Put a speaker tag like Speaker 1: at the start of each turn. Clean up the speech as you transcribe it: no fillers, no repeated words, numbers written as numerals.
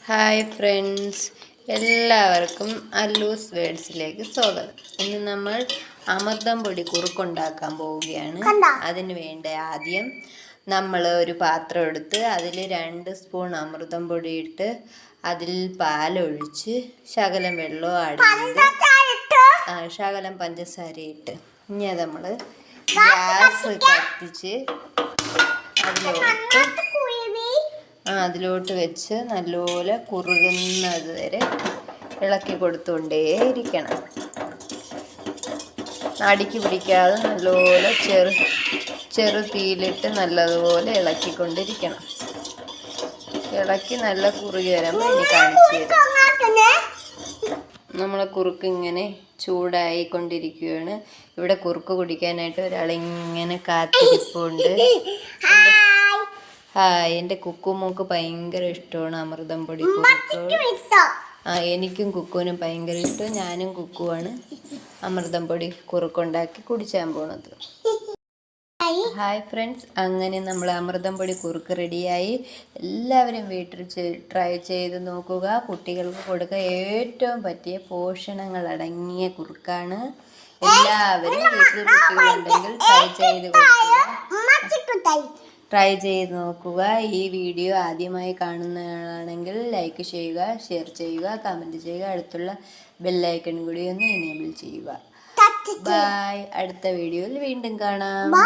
Speaker 1: Hi friends, എല്ലാവർക്കും അല്ലൂസ് വേർഡ്സിലേക്ക് സ്വാഗതം. ഇന്ന് നമ്മൾ അമൃതം പൊടി കുറുക്കുണ്ടാക്കാൻ പോവുകയാണ്. അതിന് വേണ്ട ആദ്യം നമ്മൾ ഒരു പാത്രം എടുത്ത് അതിൽ 2 സ്പൂൺ അമൃതം പൊടി ഇട്ട് അതിൽ പാലൊഴിച്ച് ശകലം വെള്ളം ആഡ് ചെയ്ത് ശകലം പഞ്ചസാര ഇട്ട് ഇനി നമ്മൾ ഗ്യാസ് കത്തിച്ച് അതിലോട്ട് വെച്ച് നല്ലപോലെ കുറുകുന്നത് വരെ ഇളക്കി കൊടുത്തുകൊണ്ടേയിരിക്കണം. അടിക്ക് പിടിക്കാതെ നല്ലപോലെ ചെറു തീയിലിട്ട് നല്ലതുപോലെ ഇളക്കിക്കൊണ്ടിരിക്കണം. ഇളക്കി നല്ല കുറുകി വരുമ്പോൾ ഇനി കാണിച്ചു തരാം. നമ്മളെ കുറുക്ക് ഇങ്ങനെ ചൂടായിക്കൊണ്ടിരിക്കുകയാണ്. ഇവിടെ കുറുക്ക് കുടിക്കാനായിട്ട് ഒരാളിങ്ങനെ കാത്തിരിപ്പുണ്ട്. എൻ്റെ കുക്കുമോക്ക് ഭയങ്കര ഇഷ്ടമാണ് അമൃതം പൊടി കുറുക്ക്. എനിക്കും കുക്കുവിനും ഭയങ്കര ഇഷ്ടം. ഞാനും കുക്കുവാണ് അമൃതം പൊടി കുറുക്കുണ്ടാക്കി കുടിച്ചാൻ പോണത്. ഹായ് ഫ്രണ്ട്സ്, അങ്ങനെ നമ്മൾ അമൃതം പൊടി കുറുക്ക് റെഡിയായി. എല്ലാവരും വീട്ടിൽ ട്രൈ ചെയ്ത് നോക്കുക. കുട്ടികൾക്ക് കൊടുക്കുക ഏറ്റവും പറ്റിയ പോഷണങ്ങൾ അടങ്ങിയ കുറുക്കാണ്. എല്ലാവരും വീട്ടിൽ കുട്ടികളുണ്ടെങ്കിൽ ട്രൈ ചെയ്ത് നോക്കുക. ഈ വീഡിയോ ആദ്യമായി കാണുന്നതാണെങ്കിൽ ലൈക്ക് ചെയ്യുക, ഷെയർ ചെയ്യുക, കമൻറ്റ് ചെയ്യുക. അടുത്തുള്ള ബെല്ലൈക്കൺ കൂടി ഒന്ന് എനേബിൾ ചെയ്യുക. ബൈ. അടുത്ത വീഡിയോയിൽ വീണ്ടും കാണാം.